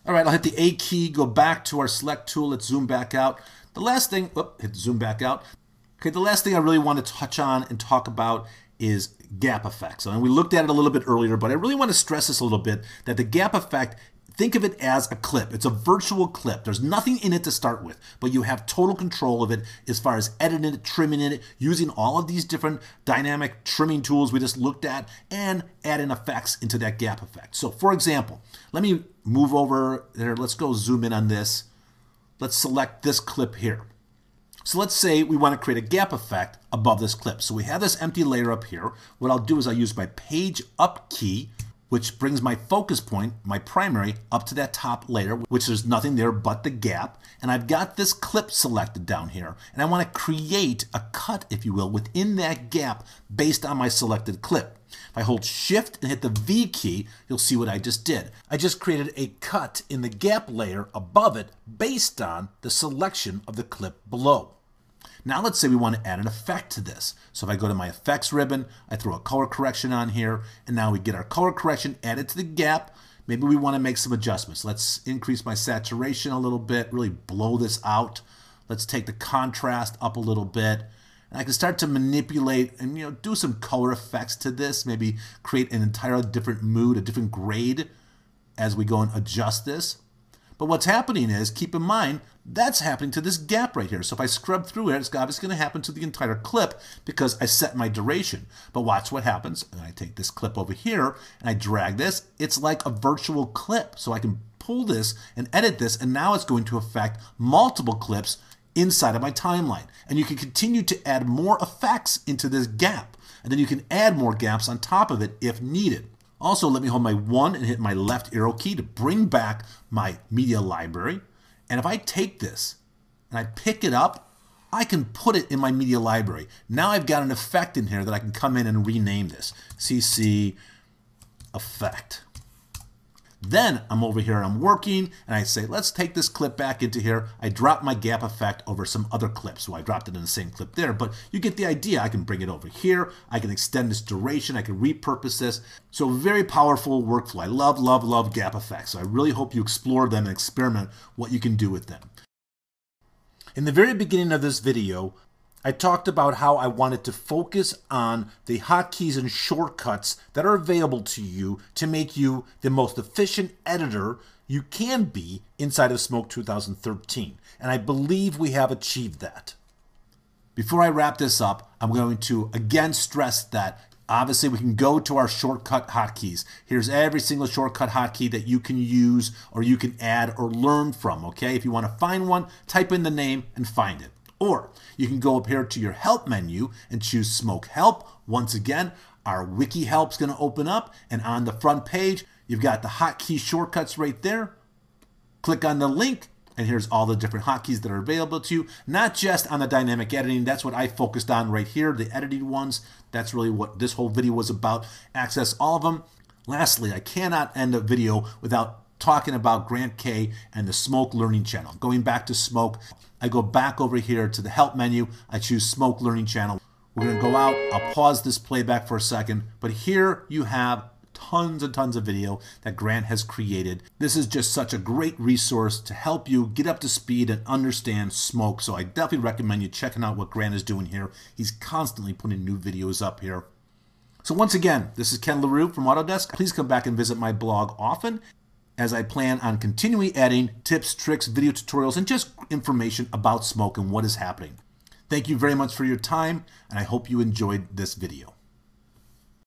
All right, I'll hit the A key, go back to our select tool. Let's zoom back out. The last thing, hit zoom back out. Okay, the last thing I really want to touch on and talk about is gap effects. And we looked at it a little bit earlier, but I really want to stress this a little bit, that the gap effect, think of it as a clip. It's a virtual clip. There's nothing in it to start with, but you have total control of it as far as editing it, trimming it, using all of these different dynamic trimming tools we just looked at, and adding effects into that gap effect. So for example, let me move over there. Let's go zoom in on this. Let's select this clip here. So let's say we want to create a gap effect above this clip. So we have this empty layer up here. What I'll do is I'll use my page up key, which brings my focus point, my primary, up to that top layer, which there's nothing there but the gap. And I've got this clip selected down here. And I want to create a cut, if you will, within that gap based on my selected clip. If I hold Shift and hit the V key, you'll see what I just did. I just created a cut in the gap layer above it based on the selection of the clip below. Now let's say we want to add an effect to this. So if I go to my effects ribbon, I throw a color correction on here, and now we get our color correction added to the gap. Maybe we want to make some adjustments. Let's increase my saturation a little bit, really blow this out. Let's take the contrast up a little bit. And I can start to manipulate and do some color effects to this, maybe create an entirely different mood, a different grade as we go and adjust this. But what's happening is, keep in mind, that's happening to this gap right here. So if I scrub through it, it's obviously going to happen to the entire clip because I set my duration. But watch what happens. And I take this clip over here and I drag this. It's like a virtual clip. So I can pull this and edit this, and now it's going to affect multiple clips inside of my timeline. And you can continue to add more effects into this gap. And then you can add more gaps on top of it if needed. Also, let me hold my 1 and hit my left arrow key to bring back my media library. And if I take this and I pick it up, I can put it in my media library. Now I've got an effect in here that I can come in and rename this. CC effect. Then I'm over here and I'm working, and I say, let's take this clip back into here. I drop my gap effect over some other clips. So I dropped it in the same clip there, but you get the idea. I can bring it over here. I can extend this duration. I can repurpose this. So very powerful workflow. I love, love, love gap effects. So I really hope you explore them and experiment what you can do with them. In the very beginning of this video, I talked about how I wanted to focus on the hotkeys and shortcuts that are available to you to make you the most efficient editor you can be inside of Smoke 2013. And I believe we have achieved that. Before I wrap this up, I'm going to again stress that obviously we can go to our shortcut hotkeys. Here's every single shortcut hotkey that you can use or you can add or learn from, okay? If you want to find one, type in the name and find it. Or you can go up here to your help menu and choose Smoke Help. Once again, our wiki help is going to open up, and on the front page, you've got the hotkey shortcuts right there. Click on the link, and here's all the different hotkeys that are available to you. Not just on the dynamic editing, that's what I focused on right here, the editing ones. That's really what this whole video was about. Access all of them. Lastly, I cannot end a video without talking about Grant Kay and the Smoke Learning Channel. Going back to Smoke, I go back over here to the help menu. I choose Smoke Learning Channel. We're going to go out. I'll pause this playback for a second. But here you have tons and tons of video that Grant has created. This is just such a great resource to help you get up to speed and understand Smoke. So I definitely recommend you checking out what Grant is doing here. He's constantly putting new videos up here. So once again, this is Ken LaRue from Autodesk. Please come back and visit my blog often, as I plan on continually adding tips, tricks, video tutorials, and just information about Smoke and what is happening. Thank you very much for your time, and I hope you enjoyed this video.